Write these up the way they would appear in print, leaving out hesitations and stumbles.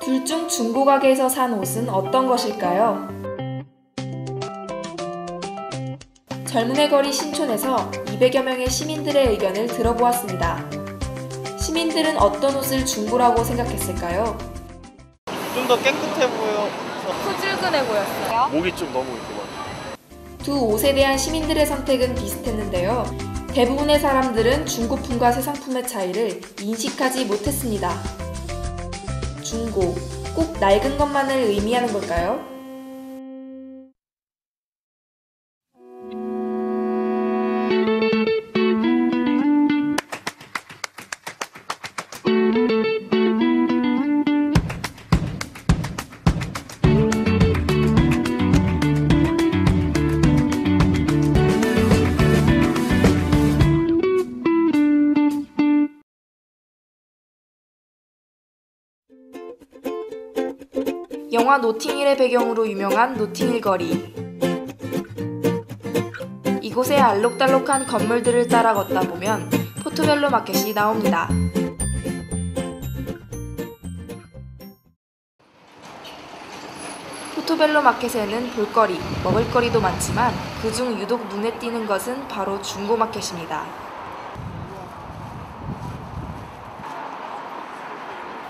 둘 중 중고 가게에서 산 옷은 어떤 것일까요? 젊은의 거리 신촌에서 200여 명의 시민들의 의견을 들어보았습니다. 시민들은 어떤 옷을 중고라고 생각했을까요? 좀 더 깨끗해 보여서 푸질근해 보였어요. 목이 좀 너무 이렇게 막. 두 옷에 대한 시민들의 선택은 비슷했는데요. 대부분의 사람들은 중고품과 새 상품의 차이를 인식하지 못했습니다. 중고, 꼭 낡은 것만을 의미하는 걸까요? 영화 노팅힐의 배경으로 유명한 노팅힐 거리. 이곳의 알록달록한 건물들을 따라 걷다 보면 포토벨로 마켓이 나옵니다. 포토벨로 마켓에는 볼거리, 먹을거리도 많지만 그중 유독 눈에 띄는 것은 바로 중고 마켓입니다.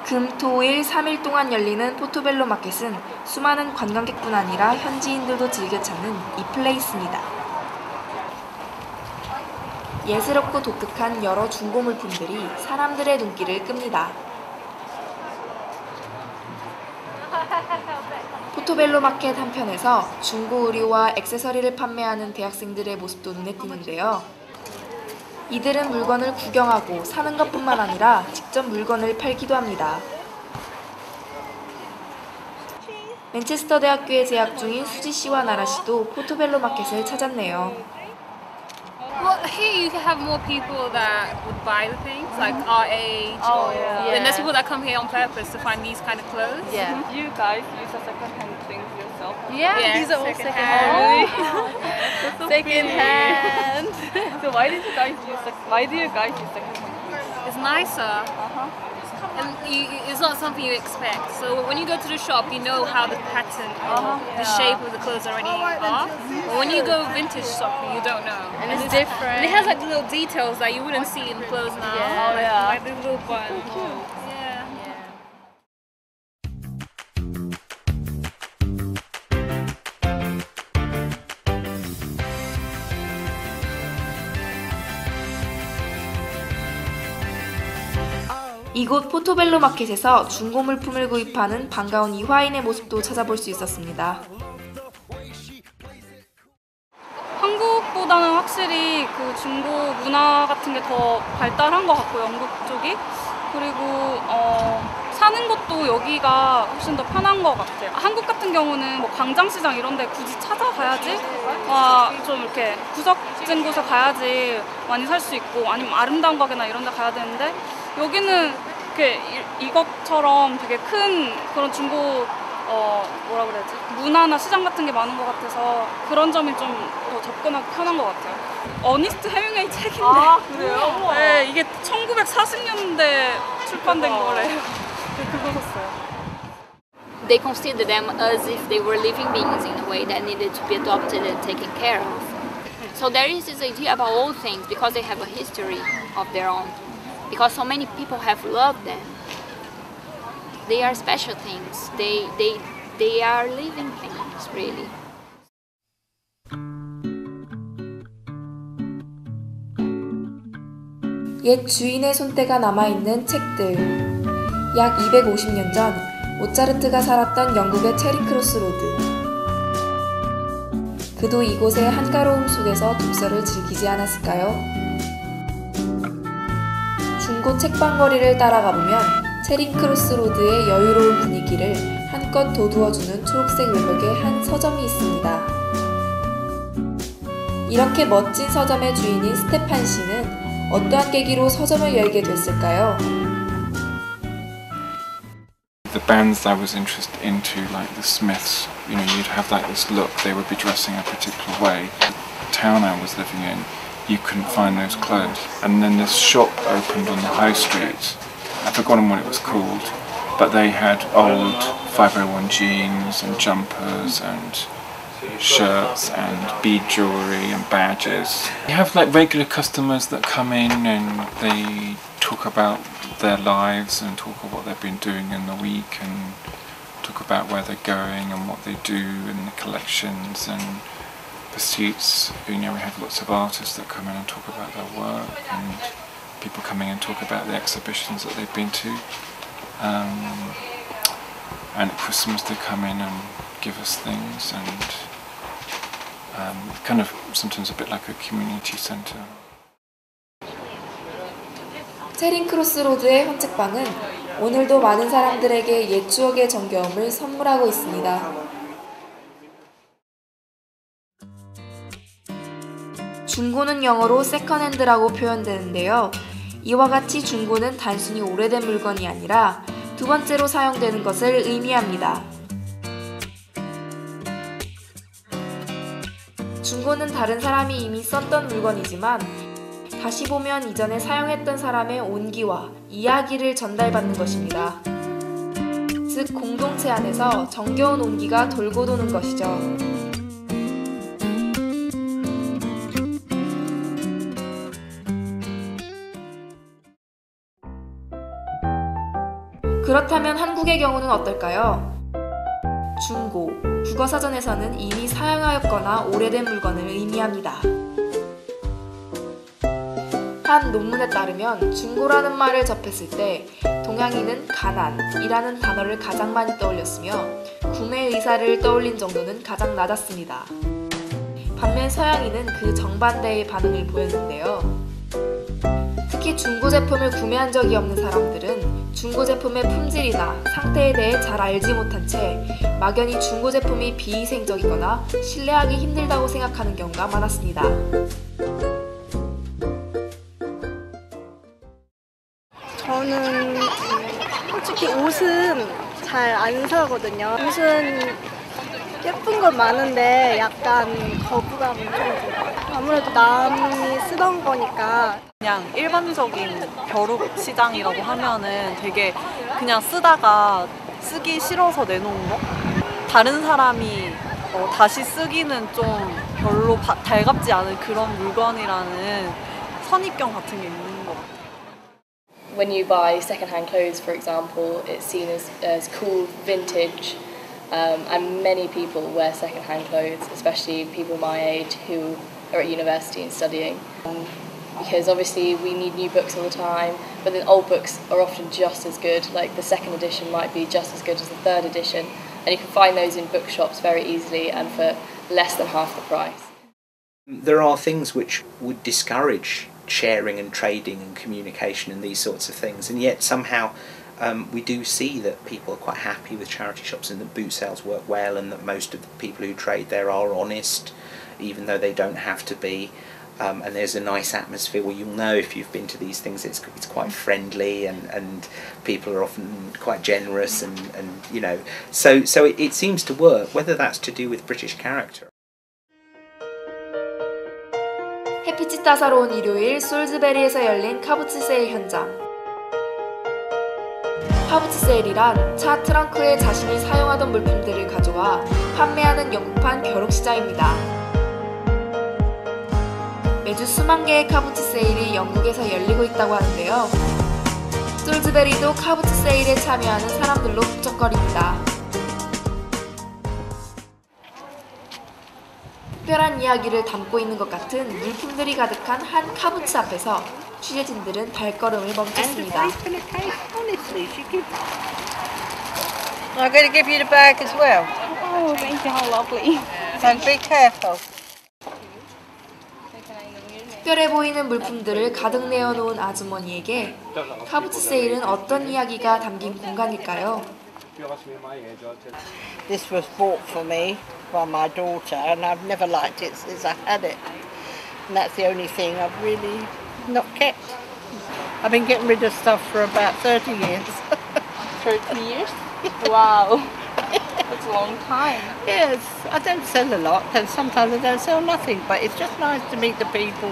금, 토, 일 3일 동안 열리는 포토벨로 마켓은 수많은 관광객뿐 아니라 현지인들도 즐겨 찾는 이 플레이스입니다. 예스럽고 독특한 여러 중고 물품들이 사람들의 눈길을 끕니다. 포토벨로 마켓 한편에서 중고 의류와 액세서리를 판매하는 대학생들의 모습도 눈에 띄는데요. 이들은 물건을 구경하고 사는 것뿐만 아니라 직접 물건을 팔기도 합니다. 맨체스터 대학교에 재학 중인 수지 씨와 나라 씨도 포토벨로 마켓을 찾았네요. Well, here you have more people that would buy the things, like our age, and there's people that come here on purpose to find these kind of clothes. Yeah. You guys use the second-hand things yourself? Yeah, these are all second-hand. second-hand. Second-hand. So why do you guys use second-hand? It's nicer. And it's not something you expect. So when you go to the shop, you know how the pattern, the shape of the clothes already are. But when you go vintage shopping, you don't know. And it's different. And it has like little details that you wouldn't see in clothes now. Like the little button. Yeah. 이곳 포토벨로 마켓에서 중고 물품을 구입하는 반가운 이화인의 모습도 찾아볼 수 있었습니다. 한국보다는 확실히 그 중고 문화 같은 게 더 발달한 것 같고, 영국 쪽이. 그리고 사는 것도 여기가 훨씬 더 편한 것 같아요. 한국 같은 경우는 뭐 광장시장 이런 데 굳이 찾아가야지 좀 이렇게 구석진 곳에 가야지 많이 살 수 있고, 아니면 아름다운 가게나 이런 데 가야 되는데, 여기는 이렇게 이것처럼 되게 큰 그런 중고 뭐라 그래야지, 문화나 시장 같은 게 많은 것 같아서 그런 점이 좀 더 접근하기 편한 것 같아요. 어니스트 해밍웨이 책인데. 아, 그래요? 네, 이게 1940년대 출판된 거래요. 그거 샀어요. They consider them as if they were living beings in a way that needed to be adopted and taken care of. So there is this idea about old things because they have a history of their own. Because so many people have loved them. They are special things. They are living things, really. 옛 주인의 손때가 남아있는 책들. 약 250년 전 모차르트가 살았던 영국의 체리 크로스 로드. 그도 이곳의 한가로움 속에서 독서를 즐기지 않았을까요? 중고 책방거리를 따라가 보면 체리 크로스 로드의 여유로운 분위기를 한껏 돋우어주는 초록색 외벽에 한 서점이 있습니다. 이렇게 멋진 서점의 주인인 스테판 씨는 어떠한 계기로 서점을 열게 됐을까요? The bands I was interested into, like the Smiths, you know, you'd have like this look, they would be dressing a particular way. The town I was living in, you couldn't find those clothes. And then this shop opened on the high street. I've forgotten what it was called, but they had old 501 jeans and jumpers and shirts and bead jewellery and badges. You have like regular customers that come in and they talk about their lives and talk about what they've been doing in the week and talk about where they're going and what they do in the collections and pursuits. You know, we have lots of artists that come in and talk about their work, and people coming and talk about the exhibitions that they've been to. And at Christmas they come in and give us things, and kind of sometimes a bit like a community centre. 체링 크로스로드의 헌책방은 오늘도 많은 사람들에게 옛 추억의 정겨움을 선물하고 있습니다. 중고는 영어로 세컨핸드라고 표현되는데요. 이와 같이 중고는 단순히 오래된 물건이 아니라 두 번째로 사용되는 것을 의미합니다. 중고는 다른 사람이 이미 썼던 물건이지만 다시 보면 이전에 사용했던 사람의 온기와 이야기를 전달받는 것입니다. 즉, 공동체 안에서 정겨운 온기가 돌고 도는 것이죠. 그렇다면 한국의 경우는 어떨까요? 중고, 국어사전에서는 이미 사용하였거나 오래된 물건을 의미합니다. 한 논문에 따르면 중고라는 말을 접했을 때 동양인은 가난이라는 단어를 가장 많이 떠올렸으며 구매 의사를 떠올린 정도는 가장 낮았습니다. 반면 서양인은 그 정반대의 반응을 보였는데요. 특히 중고 제품을 구매한 적이 없는 사람들은 중고 제품의 품질이나 상태에 대해 잘 알지 못한 채 막연히 중고 제품이 비위생적이거나 신뢰하기 힘들다고 생각하는 경우가 많았습니다. 저는 솔직히 옷은 잘 안 사거든요. 옷은 예쁜 건 많은데 약간 거부감은 좀 들어요. 아무래도 남이 쓰던 거니까. 그냥 일반적인 벼룩 시장이라고 하면은 되게 그냥 쓰다가 쓰기 싫어서 내놓은 거? 다른 사람이 다시 쓰기는 좀 별로 달갑지 않은 그런 물건이라는 선입견 같은 게 있는 것 같아요. When you buy second-hand clothes, for example, it's seen as cool, vintage, and many people wear second-hand clothes, especially people my age who are at university and studying. Because obviously we need new books all the time, but then old books are often just as good, like the second edition might be just as good as the third edition, and you can find those in bookshops very easily and for less than half the price. There are things which would discourage sharing and trading and communication and these sorts of things, and yet somehow we do see that people are quite happy with charity shops and that boot sales work well, and that most of the people who trade there are honest, even though they don't have to be, and there's a nice atmosphere where you'll know if you've been to these things it's quite friendly, and people are often quite generous, and you know, so it seems to work, whether that's to do with British character. 햇빛이 따사로운 일요일, 솔즈베리에서 열린 카부츠 세일 현장. 카부츠 세일이란 차 트렁크에 자신이 사용하던 물품들을 가져와 판매하는 영국판 벼룩시장입니다. 매주 수만 개의 카부츠 세일이 영국에서 열리고 있다고 하는데요. 솔즈베리도 카부츠 세일에 참여하는 사람들로 북적거립니다. 특별한 이야기를 담고 있는 것 같은 물품들이 가득한 한 카부츠 앞에서 취재진들은 발걸음을 멈췄습니다. I'm going to give you the bag as well. Oh, thank you. How lovely. So be careful. 특별해 보이는 물품들을 가득 내어놓은 아주머니에게 카부츠 세일은 어떤 이야기가 담긴 공간일까요? This was bought for me by my daughter, and I've never liked it since I had it. And that's the only thing I've really not kept. I've been getting rid of stuff for about 30 years. 30 years? Wow. That's a long time. Yes, I don't sell a lot, and sometimes I don't sell nothing, but it's just nice to meet the people,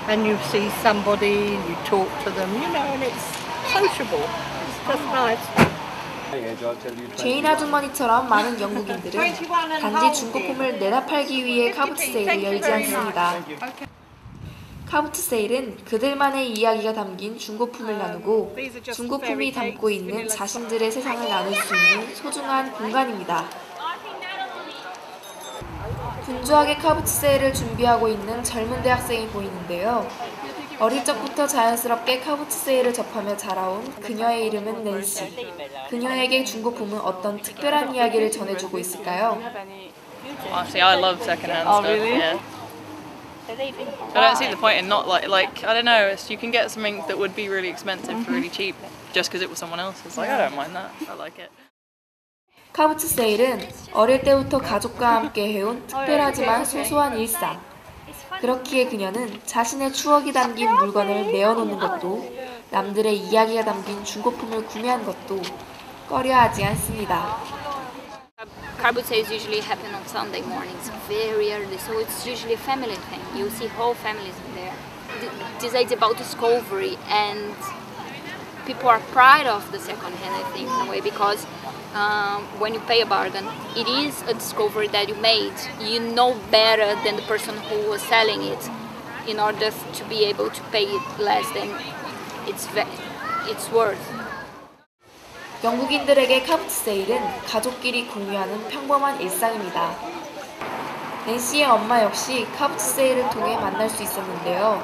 and you see somebody, you talk to them, you know, and it's sociable. It's just nice. 죄인 아주머니처럼 많은 영국인들은 단지 중고품을 내다 팔기 위해 카부트 세일을 열지 않습니다. 카부트 세일은 그들만의 이야기가 담긴 중고품을 나누고 중고품이 담고 있는 자신들의 세상을 나눌 수 있는 소중한 공간입니다. 분주하게 카부트 세일을 준비하고 있는 젊은 대학생이 보이는데요. 어릴 적부터 자연스럽게 카부트 세일을 접하며 자라온 그녀의 이름은 낸시. 그녀에게 중고품은 어떤 특별한 이야기를 전해주고 있을까요? Actually, I love secondhand stuff. Really? Yeah. I don't see the point in not like I don't know. You can get something that would be really expensive for really cheap just because it was someone else's. Like I don't mind that. I like it. 카부트 세일은 어릴 때부터 가족과 함께 해온 특별하지만 소소한 일상. 그렇기에 그녀는 자신의 추억이 담긴 물건을 내어놓는 것도 남들의 이야기가 담긴 중고품을 구매한 것도 꺼려하지 않습니다. Car boot sales usually happen on Sunday mornings, very early, so it's usually a family thing. You see whole families in there. This is about discovery, and people are proud of the second-hand, I think, in a way, because when you pay a bargain, it is a discovery that you made. You know better than the person who was selling it in order to be able to pay it less than it's worth. 영국인들에게 카부트 세일은 가족끼리 공유하는 평범한 일상입니다. 낸시의 엄마 역시 카부트 세일을 통해 만날 수 있었는데요.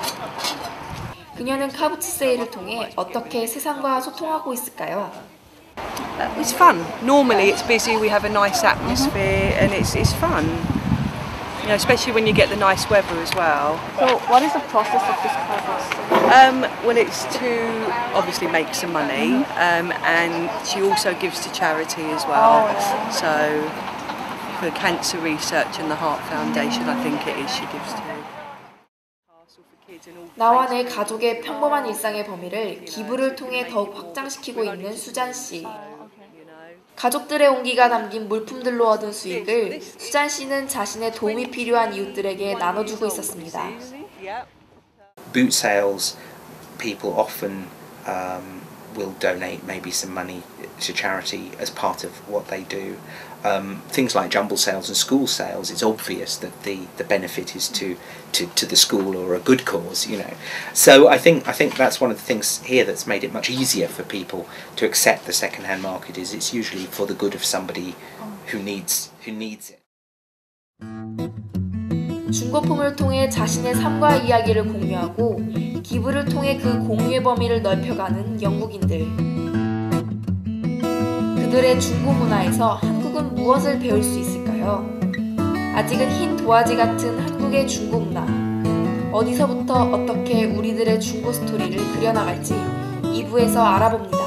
그녀는 카부트 세일을 통해 어떻게 세상과 소통하고 있을까요? It's fun. Normally it's busy, we have a nice atmosphere and it's fun. You know, especially when you get the nice weather as well. So what is the process of this car boot sale? Well, it's to obviously make some money and she also gives to charity as well. So for cancer research and the Heart Foundation, I think it is, she gives to. 나와 내 가족의 평범한 일상의 범위를 기부를 통해 더욱 확장시키고 있는 수잔 씨. 가족들의 온기가 담긴 물품들로 얻은 수익을 수잔 씨는 자신의 도움이 필요한 이웃들에게 나눠주고 있었습니다. Boot sales, people often will donate maybe some money to charity as part of what they do. Things like jumble sales and school sales, it's obvious that the benefit is to the school or a good cause, you know. So I think that's one of the things here that's made it much easier for people to accept the second-hand market. Is it's usually for the good of somebody who needs it. 중고품을 통해 자신의 삶과 이야기를 공유하고 기부를 통해 그 공유의 범위를 넓혀가는 영국인들. 그들의 중고 문화에서 한국은 무엇을 배울 수 있을까요? 아직은 흰 도화지 같은 한국의 중고 문화. 어디서부터 어떻게 우리들의 중고 스토리를 그려나갈지 2부에서 알아봅니다.